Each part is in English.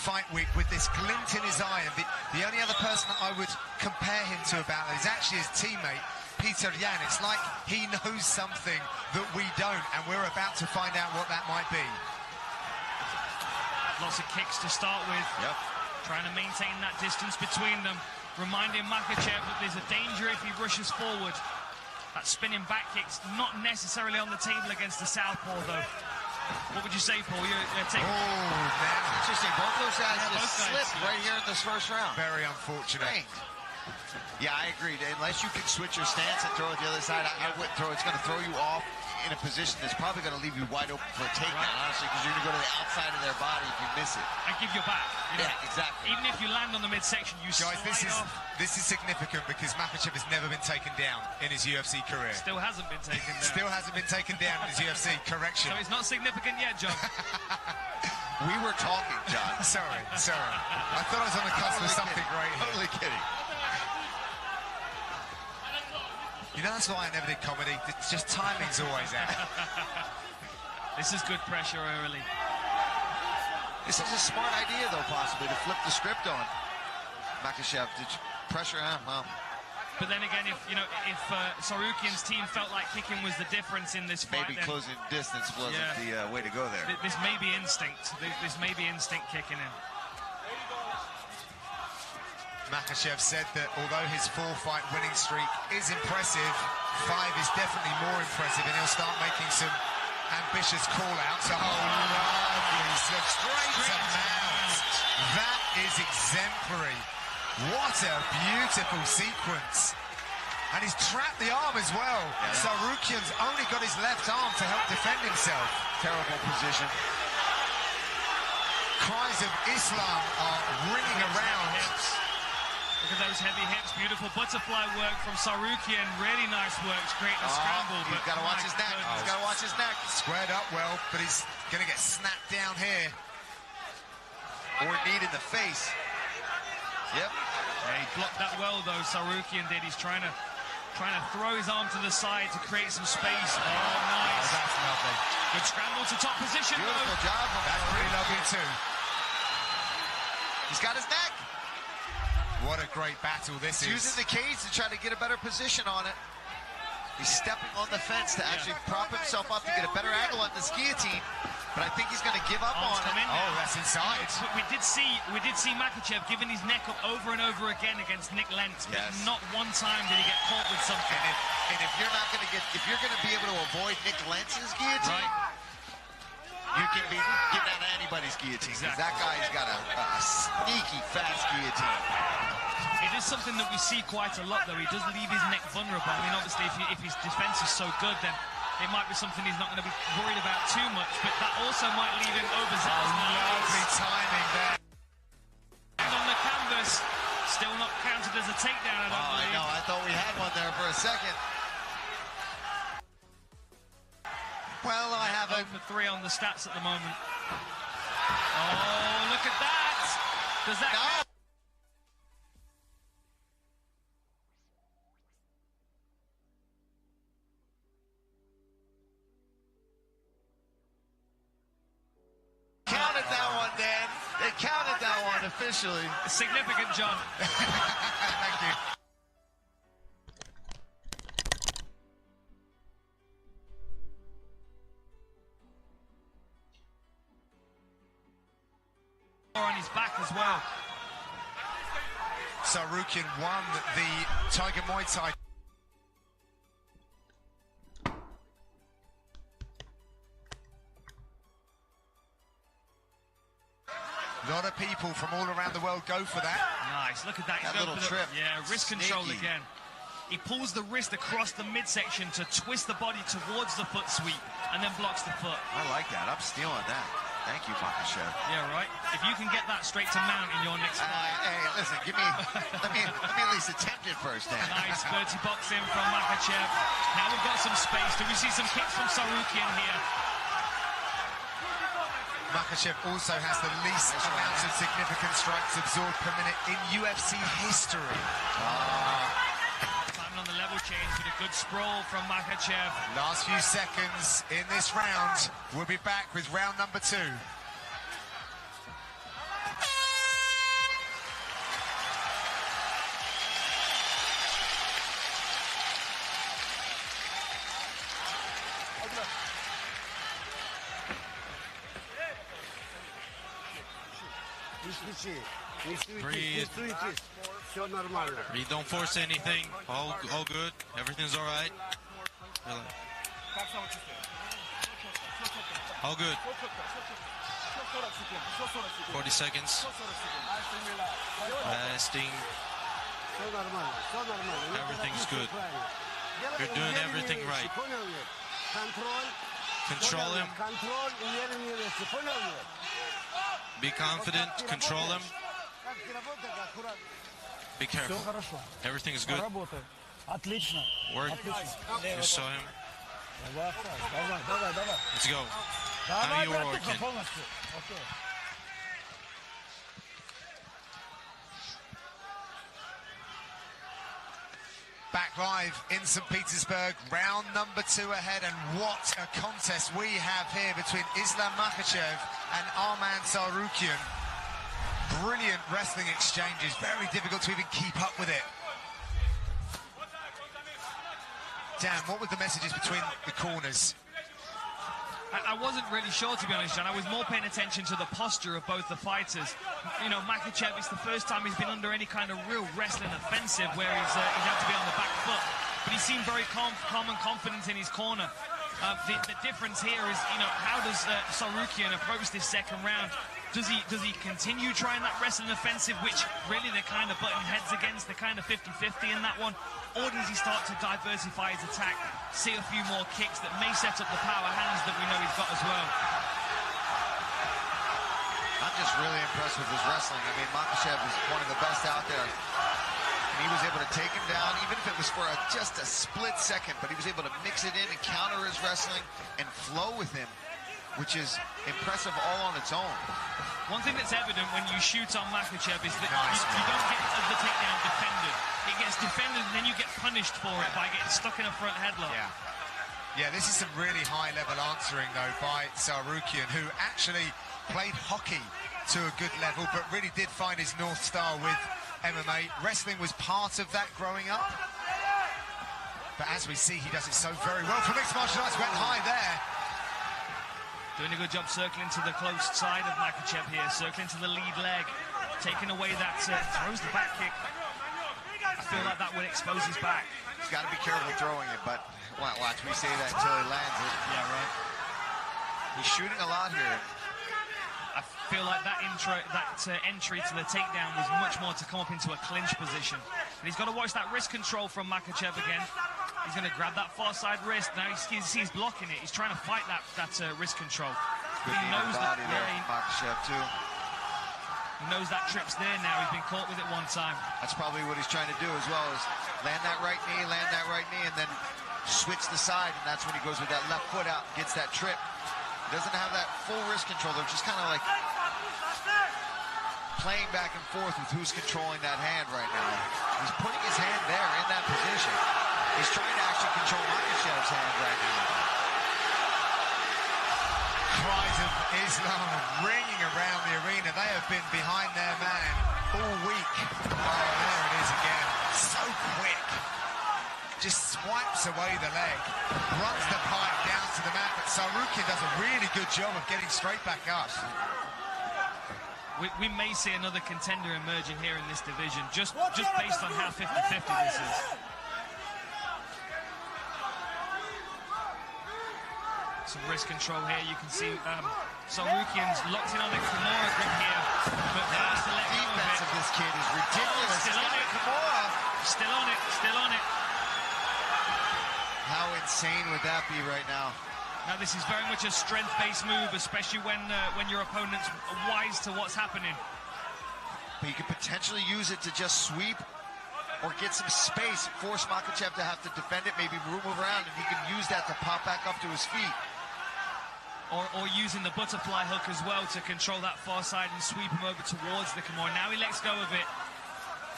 fight week with this glint in his eye, and the only other person that I would compare him to about that is actually his teammate, Peter Yan. It's like he knows something that we don't, and we're about to find out what that might be. Lots of kicks to start with. Yep. Trying to maintain that distance between them. Reminding Makhachev that there's a danger if he rushes forward. That spinning back kick's not necessarily on the table against the southpaw, though. What would you say, Paul? You're taking... Oh, man. Interesting. Both those guys just slipped right here in this first round. Very unfortunate. Dang. Yeah, I agree. Unless you can switch your stance and throw it the other side, I wouldn't throw it. It's going to throw you off in a position that's probably going to leave you wide open for a takedown, honestly, because you're going to go to the outside of their body if you miss it. And give your back. You know? Yeah, exactly. Even if you land on the midsection, you Guys, slide off. this is significant because Makhachev has never been taken down in his UFC career. Still hasn't been taken down. Still hasn't been taken down in his UFC. Correction. So it's not significant yet, John. We were talking, John. Sorry. I thought I was on the cusp of something right here. Totally kidding. You know, that's why I never did comedy. It's just timing's always out. This is good pressure early. This is a smart idea, though, possibly, to flip the script on Makhachev. Did you pressure him? Well. But then again, if Sarukian's team felt like kicking was the difference in this fight, maybe closing distance wasn't the way to go there. This may be instinct. This may be instinct kicking in. Makhachev said that although his 4-fight winning streak is impressive, 5 is definitely more impressive, and he'll start making some ambitious call-outs. Oh, lovely. Straight to mount. That is exemplary. What a beautiful sequence. And he's trapped the arm as well. Yeah. Sarukian's only got his left arm to help defend himself. Terrible position. Cries of Islam are ringing around. Look at those heavy hips. Beautiful butterfly work from Sarukian. Really nice work creating a scramble. He's got to watch his neck. He's got to watch his neck. Squared up well, but he's going to get snapped down here. Or knee in the face. Yep. Yeah, he blocked that well, though, Sarukian did. He's trying to throw his arm to the side to create some space. Oh, nice. Oh, that's lovely. Good scramble to top position, Beautiful job. That's pretty lovely, too. He's got his neck. What a great battle this is. Using the cage to try to get a better position on it. He's stepping on the fence to actually prop himself up to get a better angle on this guillotine. But I think he's going to give up on it. Oh, that's inside. We did see Makhachev giving his neck up over and over again against Nick Lentz, but not one time did he get caught with something. And if you're not going to if you're going to be able to avoid Nick Lentz's guillotine, you can be getting out of anybody's guillotine. Exactly. That guy's got a sneaky, fast guillotine. It is something that we see quite a lot, though. He does leave his neck vulnerable. I mean, obviously, if his defense is so good, then it might be something he's not going to be worried about too much, but that also might leave him overzealous. Lovely timing there. And on the canvas, still not counted as a takedown, I don't believe. I know. I thought we had one there for a second. Well, I have 0 for 3 on the stats at the moment. Oh, look at that! Does that... No. Counted that one, Dan. They counted that one officially. Significant, John. Thank you. On his back as well. Sarukian won the Tiger Muay Thai. A lot of people from all around the world go for that. Nice, look at that. That little trip. Yeah, wrist control again. He pulls the wrist across the midsection to twist the body towards the foot sweep and then blocks the foot. I like that. I'm stealing that. Thank you, Makhachev. Yeah, right. If you can get that straight to mount in your next fight. Hey, listen, let me at least attempt it first, Dan. Nice dirty boxing from Makhachev. Now we've got some space. Do we see some kicks from Sarukian here? Makhachev also has the least amount of significant strikes absorbed per minute in UFC history. Climbing on the level change with a good sprawl from Makhachev. Last few seconds in this round. We'll be back with round number 2. Breathe. Breathe. Don't force anything. All good. Everything's all right. All good. 40 seconds. Resting. Everything's good. You're doing everything right. Control him. Be confident. Control him. Be careful. Everything is good. Work. You saw him. Let's go. Now you're working. Back live in St. Petersburg, round number 2 ahead, and what a contest we have here between Islam Makhachev and Arman Tsarukyan. Brilliant wrestling exchanges, very difficult to even keep up with it. Dan, what were the messages between the corners? I wasn't really sure, to be honest, John. I was more paying attention to the posture of both the fighters. You know, Makhachev, it's the first time he's been under any kind of real wrestling offensive where he's had to be on the back foot. But he seemed very calm and confident in his corner. The difference here is, you know, how does Tsarukyan approach this second round? Does he continue trying that wrestling offensive, which really they're kind of butting heads against? They're kind of 50-50 in that one. Or does he start to diversify his attack, see a few more kicks that may set up the power hands that we know he's got as well? I'm just really impressed with his wrestling. I mean, Makhachev is one of the best out there. And he was able to take him down, even if it was for just a split second, but he was able to mix it in and counter his wrestling and flow with him, which is impressive all on its own. One thing that's evident when you shoot on Makhachev is that you don't get the takedown defended. It gets defended and then you get punished for it by getting stuck in a front headlock. Yeah, this is some really high-level answering, though, by Tsarukyan, who actually played hockey to a good level, but really did find his North Star with MMA. Wrestling was part of that growing up. But as we see, he does it so very well. For mixed martial arts, went high there. Doing a good job circling to the close side of Makhachev here, circling to the lead leg, taking away that, throws the back kick. I feel like that would expose his back. He's got to be careful throwing it, but watch, we say that until he lands it. Yeah, right. He's shooting a lot here. I feel like that entry to the takedown was much more to come up into a clinch position. But he's got to watch that wrist control from Makhachev again. He's going to grab that far side wrist. Now he's blocking it. He's trying to fight that wrist control. Good he knows that. Makhachev too. He knows that trip's there now. He's been caught with it one time. That's probably what he's trying to do as well, is land that right knee, and then switch the side, and that's when he goes with that left foot out and gets that trip. He doesn't have that full wrist control. They're just kind of like playing back and forth with who's controlling that hand right now. He's putting his hand there in that position. He's trying to actually control Makhachev's hand right now. Cries of Islam ringing around the arena. They have been behind their man all week. Oh, there it is again. So quick. Just swipes away the leg. Runs the pipe down to the mat, but Tsarukyan does a really good job of getting straight back up. We may see another contender emerging here in this division, just based on how 50-50 this is. Some wrist control here. You can see Tsarukyan's locked in on the Kimura grip here, but that's the leg defense of this kid is ridiculous. Still on it. Kimura. Still on it. Still on it. How insane would that be right now? Now this is very much a strength-based move, especially when your opponent's wise to what's happening. But you could potentially use it to just sweep or get some space, force Makhachev to have to defend it, maybe move around, and he can use that to pop back up to his feet. Or using the butterfly hook as well to control that far side and sweep him over towards the Kimura. Now he lets go of it.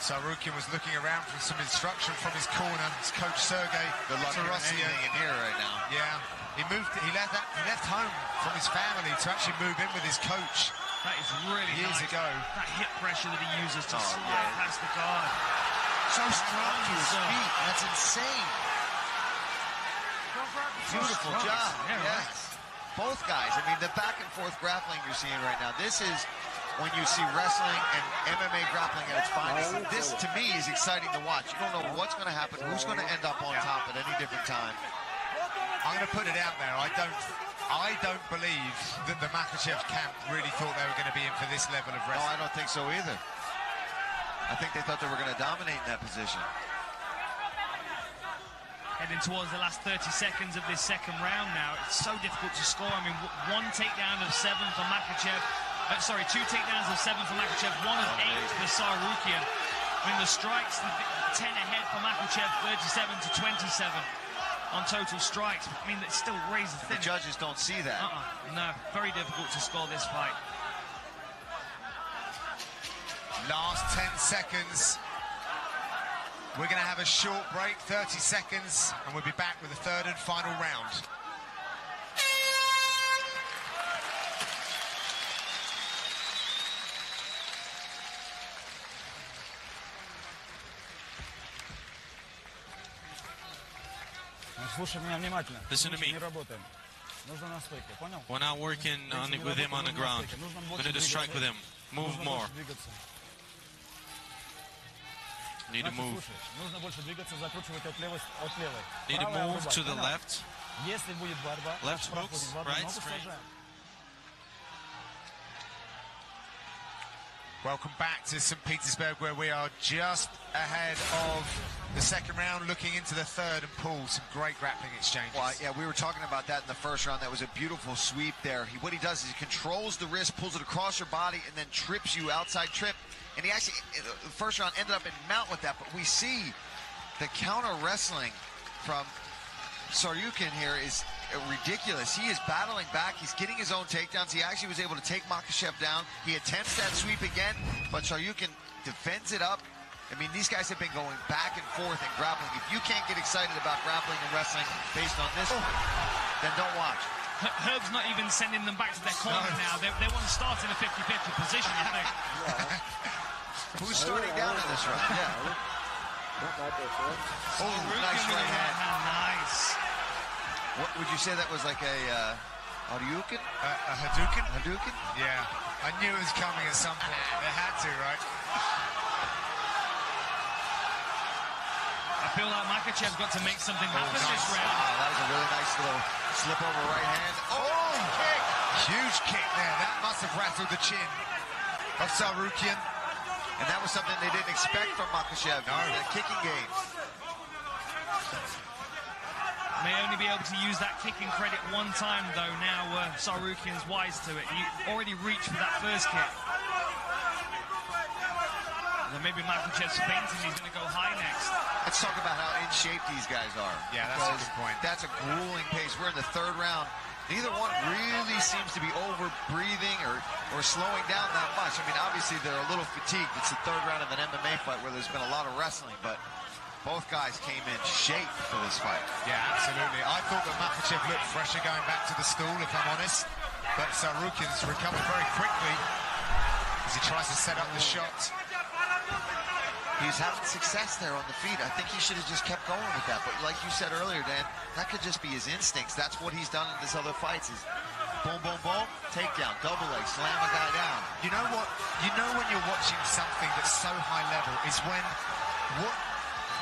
Tsarukyan was looking around for some instruction from his corner. His coach Sergey Tarasian in here right now. Yeah, he left home from his family to actually move in with his coach. That is really years nice. ago. That hip pressure that he uses to slide past the guard. So strong to his feet. That's insane. Beautiful job. Yeah, yes. Right. Both guys. I mean, the back and forth grappling you're seeing right now. This is when you see wrestling and MMA grappling at its finest. This, to me, is exciting to watch. You don't know what's going to happen, who's going to end up on top at any different time. I'm going to put it out there. I don't believe that the Makhachev camp really thought they were going to be in for this level of wrestling. No, I don't think so either. I think they thought they were going to dominate in that position. Heading towards the last 30 seconds of this second round now. It's so difficult to score. I mean, 1 takedown of 7 for Makhachev. 2 takedowns of 7 for Makhachev, 1 of 8 for Tsarukyan. I mean, the strikes, 10 ahead for Makhachev, 37 to 27 on total strikes. I mean, it's still razor thin. The judges don't see that. No, very difficult to score this fight. Last 10 seconds. We're going to have a short break, 30 seconds, and we'll be back with the third and final round. Listen to me. We're not working with him on the ground. We need to strike with him. Move more. Need to move. Need to move to the left. Left hooks, right straight. Welcome back to St. Petersburg, where we are just ahead of the second round, looking into the third, and Paul, some great grappling exchanges. Well, yeah, we were talking about that in the first round. That was a beautiful sweep there. What he does is he controls the wrist, pulls it across your body, and then trips you, outside trip. And he actually, the first round, ended up in mount with that. But we see the counter wrestling from Tsarukyan here is ridiculous. He is battling back. He's getting his own takedowns. He actually was able to take Makhachev down. He attempts that sweep again, but Tsarukyan defends it up. I mean, these guys have been going back and forth in grappling. If you can't get excited about grappling and wrestling based on this, then don't watch. Herb's not even sending them back to their corner now. They want to start in a 50-50 position, I think. Who's starting down in this round? Yeah. Oh, nice right hand. Nice. What would you say that was, like a Hadouken? A Hadouken? Hadouken? Yeah. I knew it was coming at some point. They had to, right? I feel like Makhachev's got to make something happen this round. That was a really nice little slip over right hand. Oh, kick! Huge kick there. That must have rattled the chin of Tsarukyan. And that was something they didn't expect from Makhachev. No. The kicking game. May only be able to use that kicking credit one time, though. Now Tsarukyan's wise to it. He already reached for that first kick. And then maybe Makhachev's fainting. He's going to go high next. Let's talk about how in shape these guys are. Yeah, that's a good point. That's a grueling pace. We're in the third round. Neither one really seems to be over-breathing or slowing down that much. I mean, obviously, they're a little fatigued. It's the third round of an MMA fight where there's been a lot of wrestling, but both guys came in shape for this fight. Yeah, absolutely. I thought that Makhachev looked fresher going back to the stool, if I'm honest. But Tsarukyan's recovered very quickly as he tries to set up the shot. He's having success there on the feet. I think he should have just kept going with that. But like you said earlier, Dan, that could just be his instincts. That's what he's done in his other fights is boom, boom, boom, takedown, double leg, slam a guy down. You know what? You know when you're watching something that's so high level is when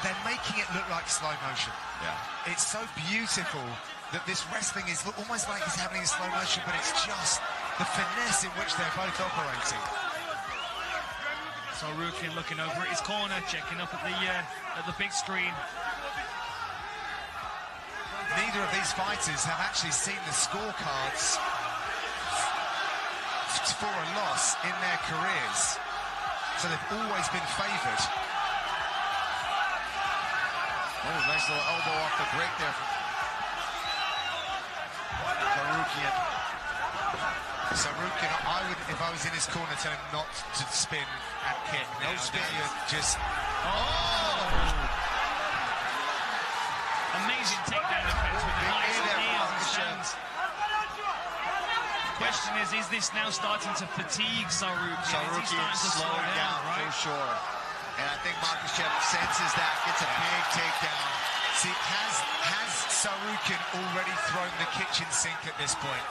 they're making it look like slow motion. Yeah. It's so beautiful that this wrestling is almost like it's happening in slow motion, but it's just the finesse in which they're both operating. Tsarukyan looking over at his corner, checking up at the big screen. Neither of these fighters have actually seen the scorecards for a loss in their careers, so they've always been favoured. Oh, nice little elbow off the break there from Tsarukyan. Tsarukyan, I would, if I was in his corner, tell him not to spin and kick. No spin. You're just... Amazing takedown defense with a nice knee on the shins. Question is this now starting to fatigue Tsarukyan? Tsarukyan is slowing down, right? For sure. And I think Makhachev senses that, gets a big takedown. See, has Tsarukyan already thrown the kitchen sink at this point?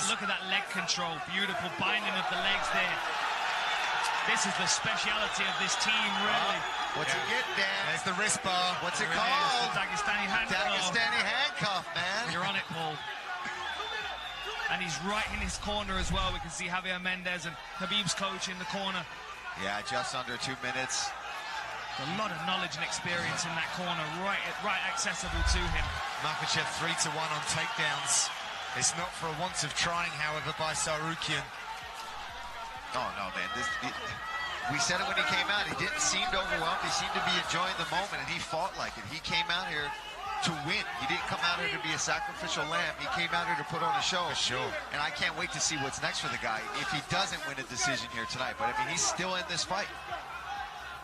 Look at that leg control. Beautiful binding of the legs there. This is the speciality of this team, really. What's he get, Dan? There's the wrist bar. What's it There called? is, the Dagestani handcuff. Dagestani handcuff, man. You're on it, Paul. And he's right in his corner as well. We can see Javier Mendez and Khabib's coach in the corner. Yeah, just under 2 minutes. A lot of knowledge and experience in that corner, right accessible to him. Makhachev 3-1 on takedowns. It's not for a want of trying, however, by Sarukian. Oh, no, man. We said it when he came out. He didn't seem overwhelmed. He seemed to be enjoying the moment, and he fought like it. He came out here to win. He didn't come out here to be a sacrificial lamb. He came out here to put on a show. For sure. And I can't wait to see what's next for the guy if he doesn't win a decision here tonight. But, I mean, he's still in this fight.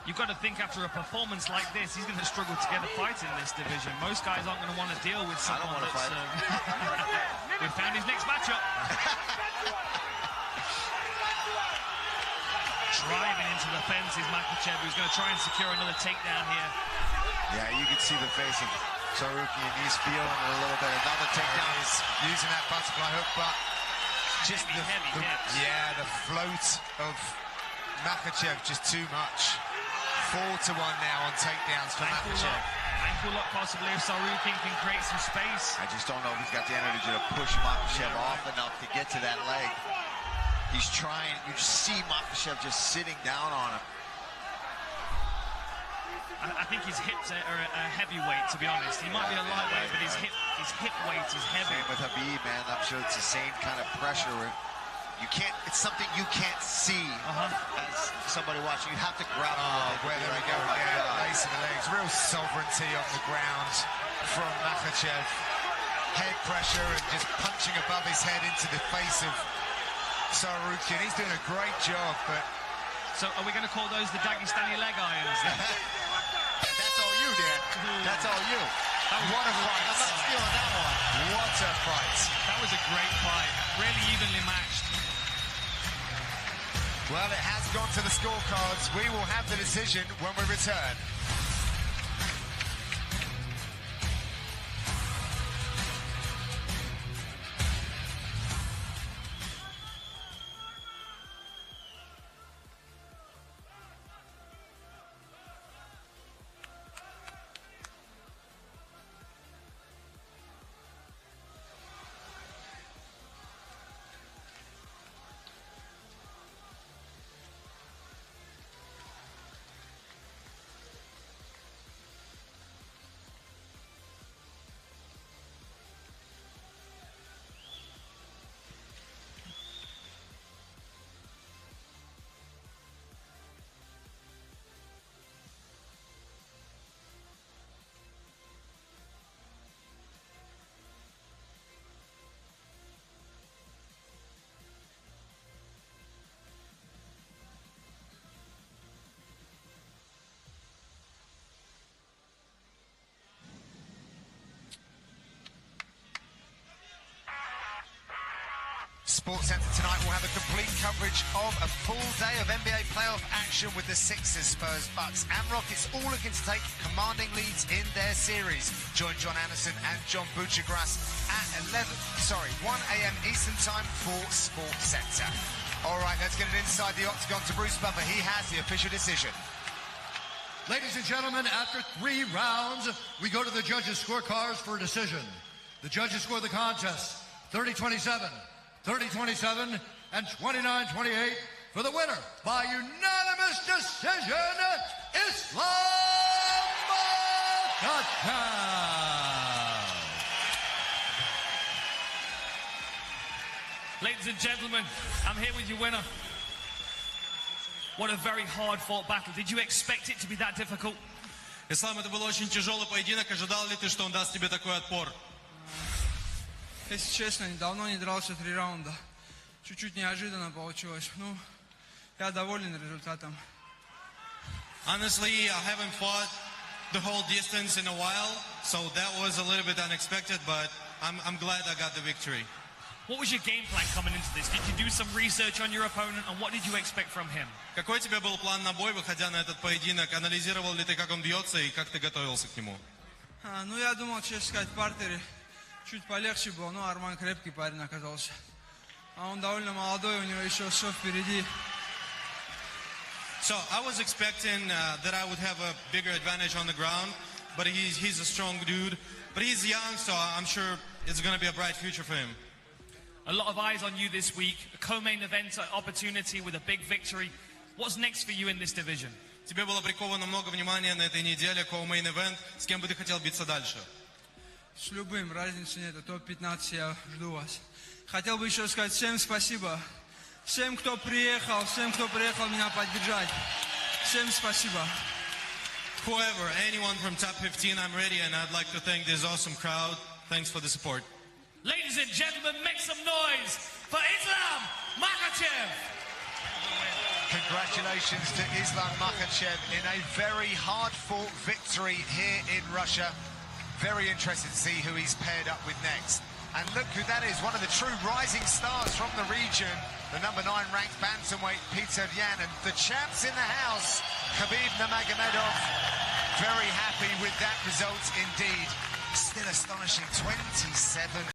You've got to think after a performance like this, he's going to struggle to get a fight in this division. Most guys aren't going to want to deal with someone that's... we found his next matchup. Driving into the fence is Makhachev, who's going to try and secure another takedown here. Yeah, you can see the face of Sarukian. He's feeling it a little bit. Another takedown. He's using that butterfly hook, but just the float of Makhachev just too much. 4-1 now on takedowns for Makhachev. Ankle lock possibly if Sarukian can create some space. I just don't know if he's got the energy to push Makhachev off enough to get to that leg. He's trying. You see Makhachev just sitting down on him. I think his hips are a heavyweight, to be honest. He might be a lightweight, but his hip weight is heavy. Same with Khabib, man. I'm sure it's the same kind of pressure. You can't. It's something you can't see as somebody watching. You have to grab. Where there we go again. Lace in the legs. Real sovereignty on the ground from Makhachev. Head pressure and just punching above his head into the face of Sarukian. He's doing a great job, but... So are we going to call those the Dagestani leg irons? That's all you, Dan. That's all you. What a fight. I'm not stealing that one. What a fight. That was a great fight. Really evenly matched. Well, it has gone to the scorecards. We will have the decision when we return. Sports Center tonight will have a complete coverage of a full day of NBA playoff action with the Sixers, Spurs, Bucks and Rockets all looking to take commanding leads in their series. Join John Anderson and John Buchagras at 1 a.m. Eastern Time for Sports Center. All right, let's get it inside the octagon to Bruce Buffer. He has the official decision. Ladies and gentlemen, after 3 rounds, we go to the judges' scorecards for a decision. The judges score the contest 30-27. 30-27 and 29-28 for the winner by unanimous decision, Ислам Makhachev. Ladies and gentlemen, I'm here with your winner. What a very hard-fought battle. Did you expect it to be that difficult? Ислам, это был очень тяжелый поединок. Ожидал ли ты, что он даст тебе такой отпор? Если честно, давно не дрался 3 раунда. Чуть-чуть неожиданно получилось. Ну, я доволен результатом. Honestly, I haven't fought the whole distance in a while, so that was a little bit unexpected, but I'm glad I got the victory. What was your game plan coming into this? Did you do some research on your opponent, and what did you expect from him? Какой у тебя был план на бой, выходя на этот поединок? Анализировал ли ты, как он бьется, и как ты готовился к нему? Ну, я думал, честно сказать, в партере чуть полегче было, но Арман крепкий парень оказался. А он довольно молодой, у него еще все впереди. So I was expecting that I would have a bigger advantage on the ground, but he's a strong dude. But he's young, so I'm sure it's going to be a bright future for him. A lot of eyes on you this week. A co-main event opportunity with a big victory. What's next for you in this division? Тебе было приковано много внимания на этой неделе, co-main event. С кем бы ты хотел биться дальше? С любым, разницы нет, топ-15 я жду вас. Хотел бы еще сказать всем спасибо. Всем, кто приехал меня поддержать. Всем спасибо. Whoever, anyone from top 15, I'm ready, and I'd like to thank this awesome crowd. Thanks for the support. Ladies and gentlemen, make some noise for Islam Makhachev. Congratulations to Islam Makhachev in a very hard-fought victory here in Russia. Very interested to see who he's paired up with next. And look who that is, one of the true rising stars from the region, the number 9 ranked bantamweight Peter Yan, and the champs in the house, Khabib Nurmagomedov. Very happy with that result indeed. Still astonishing, 27